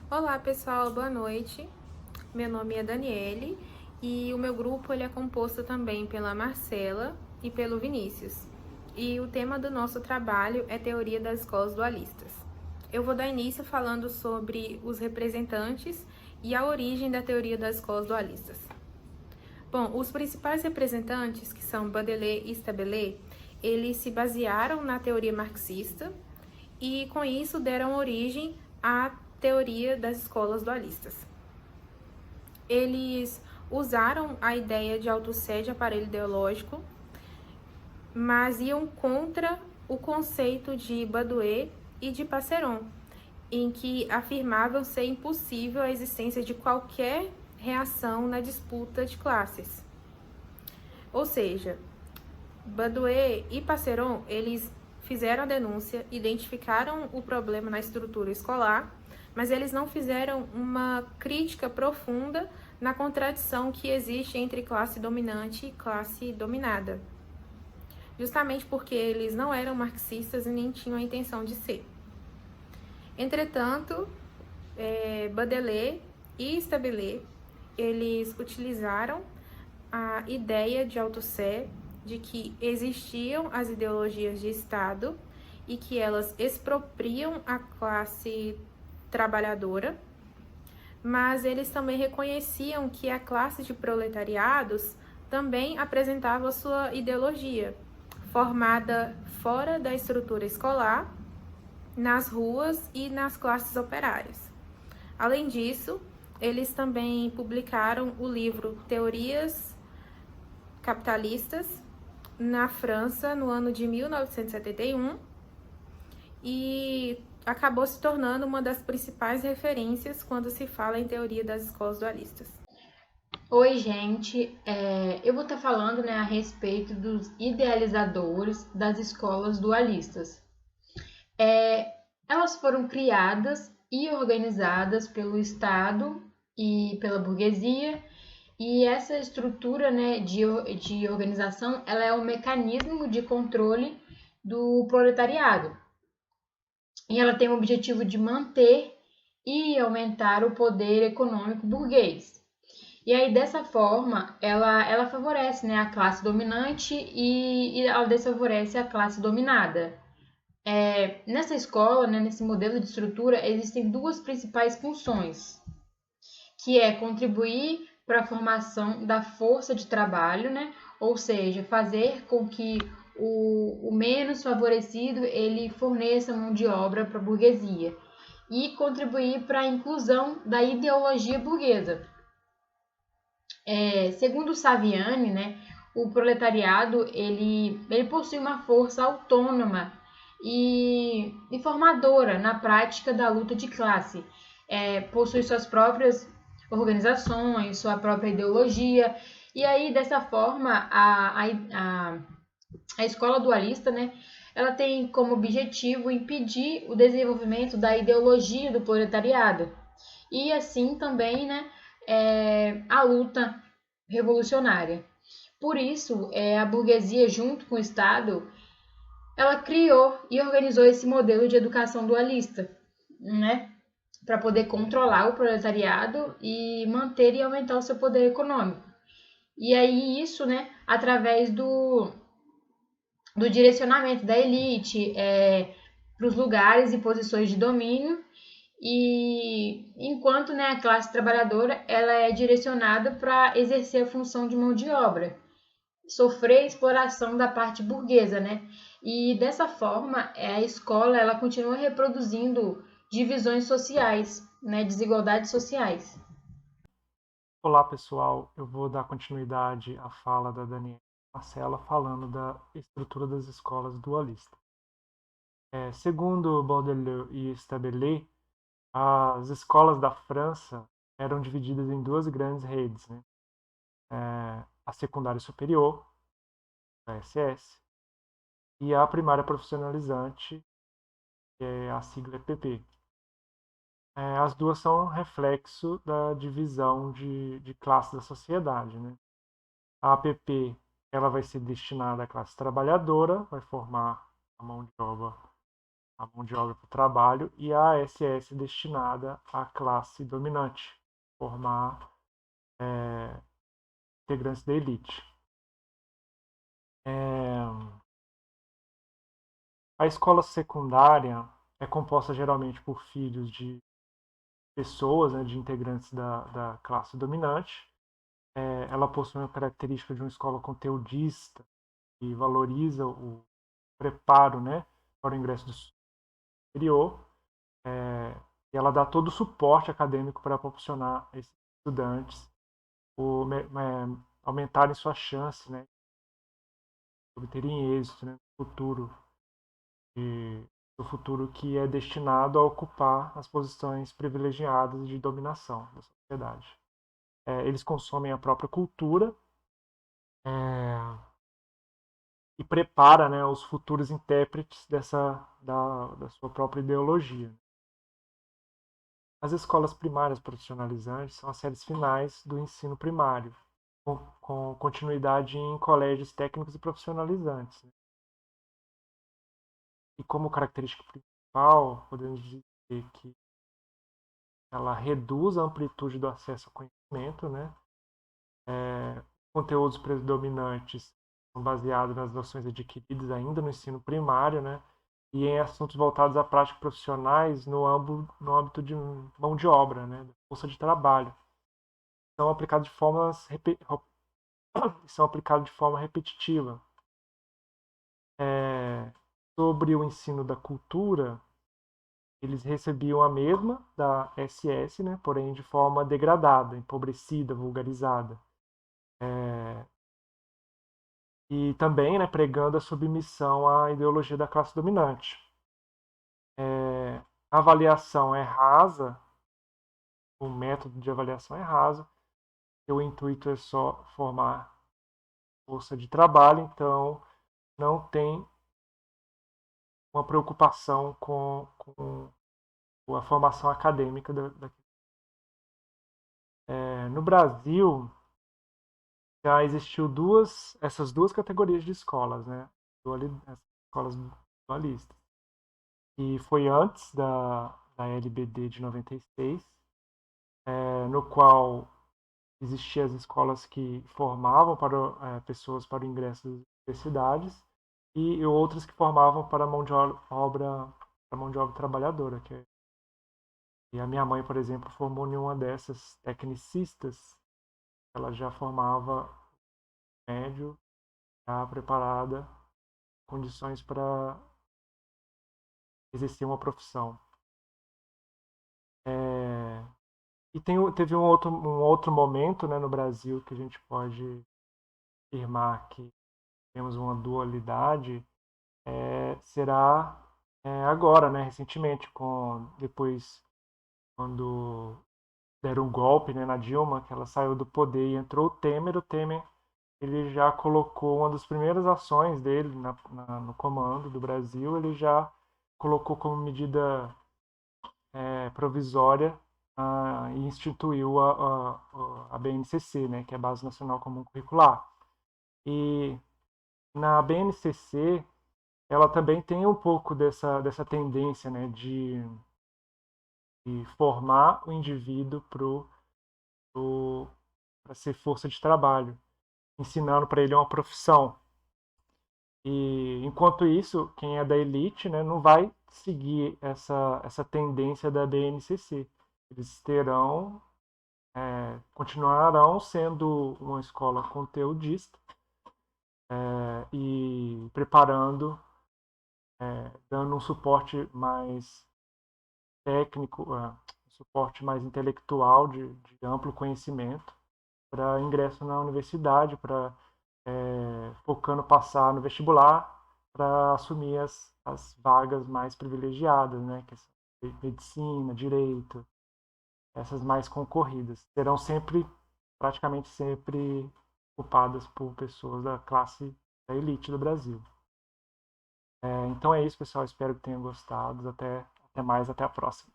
Olá pessoal, boa noite. Meu nome é Daniele e o meu grupo ele é composto também pela Marcela e pelo Vinícius. E o tema do nosso trabalho é teoria das escolas dualistas. Eu vou dar início falando sobre os representantes e a origem da teoria das escolas dualistas. Bom, os principais representantes, que são Baudelaire e Stabile, eles se basearam na teoria marxista e com isso deram origem à teoria das escolas dualistas. Eles usaram a ideia de Althusser de aparelho ideológico, mas iam contra o conceito de Baudelaire e de Passeron, em que afirmavam ser impossível a existência de qualquer reação na disputa de classes. Ou seja, Baudelaire e Passeron, eles fizeram a denúncia, identificaram o problema na estrutura escolar, mas eles não fizeram uma crítica profunda na contradição que existe entre classe dominante e classe dominada, justamente porque eles não eram marxistas e nem tinham a intenção de ser. Entretanto, Baudelaire e Stabile, eles utilizaram a ideia de Althusser de que existiam as ideologias de Estado e que elas expropriam a classe trabalhadora, mas eles também reconheciam que a classe de proletariados também apresentava sua ideologia, formada fora da estrutura escolar, nas ruas e nas classes operárias. Além disso, eles também publicaram o livro Teorias Capitalistas na França no ano de 1971 e acabou se tornando uma das principais referências quando se fala em teoria das escolas dualistas. Oi, gente. Eu vou estar falando, a respeito dos idealizadores das escolas dualistas. Elas foram criadas e organizadas pelo Estado e pela burguesia, e essa estrutura, de organização, ela é um mecanismo de controle do proletariado. E ela tem o objetivo de manter e aumentar o poder econômico burguês. E aí, dessa forma, ela favorece, a classe dominante e ela desfavorece a classe dominada. Nessa escola, nesse modelo de estrutura, existem duas principais funções, que é contribuir para a formação da força de trabalho, ou seja, fazer com que o menos favorecido ele forneça mão de obra para a burguesia, e contribuir para a inclusão da ideologia burguesa. Segundo Saviani, o proletariado ele possui uma força autônoma e formadora na prática da luta de classe. Possui suas próprias organizações, sua própria ideologia, e aí dessa forma a escola dualista, ela tem como objetivo impedir o desenvolvimento da ideologia do proletariado e assim também, a luta revolucionária. Por isso, a burguesia, junto com o Estado, ela criou e organizou esse modelo de educação dualista, para poder controlar o proletariado e manter e aumentar o seu poder econômico. E aí isso, através do direcionamento da elite para os lugares e posições de domínio, e enquanto, a classe trabalhadora ela é direcionada para exercer a função de mão de obra, sofrer exploração da parte burguesa, E dessa forma, a escola ela continua reproduzindo divisões sociais, desigualdades sociais. Olá, pessoal. Eu vou dar continuidade à fala da Daniela Marcela falando da estrutura das escolas dualistas. Segundo Baudelaire e Stabile, as escolas da França eram divididas em duas grandes redes, a secundária superior, a SS, e a primária profissionalizante, que é a sigla EPP. As duas são reflexo da divisão de classe da sociedade, A APP ela vai ser destinada à classe trabalhadora, vai formar a mão de obra a mão de obra para o trabalho, e a SS destinada à classe dominante, formar integrantes da elite. A escola secundária é composta geralmente por filhos de pessoas, né, de integrantes da classe dominante. Ela possui a característica de uma escola conteudista que valoriza o preparo, né, para o ingresso do superior. E ela dá todo o suporte acadêmico para proporcionar a esses estudantes aumentarem sua chance, né, de obterem êxito, né, no futuro, do futuro que é destinado a ocupar as posições privilegiadas de dominação da sociedade. Eles consomem a própria cultura e prepara, né, os futuros intérpretes da sua própria ideologia. As escolas primárias profissionalizantes são as séries finais do ensino primário, com continuidade em colégios técnicos e profissionalizantes. E como característica principal, podemos dizer que ela reduz a amplitude do acesso ao conhecimento, né? Conteúdos predominantes são baseados nas noções adquiridas ainda no ensino primário, né? E em assuntos voltados a práticas profissionais no âmbito de mão de obra, né? Força de trabalho. São aplicados de forma repetitiva. Sobre o ensino da cultura, eles recebiam a mesma da SS, né? Porém de forma degradada, empobrecida, vulgarizada. E também, né, pregando a submissão à ideologia da classe dominante. A avaliação é rasa, o método de avaliação é raso, e o intuito é só formar força de trabalho, então não tem uma preocupação com a formação acadêmica no Brasil já existiu essas duas categorias de escolas, né? As escolas dualistas. E foi antes da LBD de 96, no qual existiam as escolas que formavam pessoas para o ingresso das universidades e outras que formavam para a mão de obra trabalhadora. E a minha mãe, por exemplo, formou em uma dessas tecnicistas. Ela já formava médio, já preparada, condições para exercer uma profissão. E teve um outro momento, né, no Brasil que a gente pode afirmar que temos uma dualidade, será agora, né, recentemente, depois quando deram um golpe, né, na Dilma, que ela saiu do poder e entrou o Temer ele já colocou uma das primeiras ações dele no comando do Brasil, ele já colocou como medida provisória e instituiu a BNCC, né, que é a Base Nacional Comum Curricular. E na BNCC, ela também tem um pouco dessa tendência, né, de formar o indivíduo para ser força de trabalho, ensinando para ele uma profissão. E enquanto isso, quem é da elite, né, não vai seguir essa tendência da BNCC. Eles continuarão sendo uma escola conteudista e preparando, dando um suporte mais técnico, um suporte mais intelectual de amplo conhecimento para ingresso na universidade, para focando passar no vestibular para assumir as vagas mais privilegiadas, né, que são medicina, direito, essas mais concorridas. Serão praticamente sempre ocupadas por pessoas da classe da elite do Brasil. Então é isso, pessoal. Espero que tenham gostado. Até mais, até a próxima.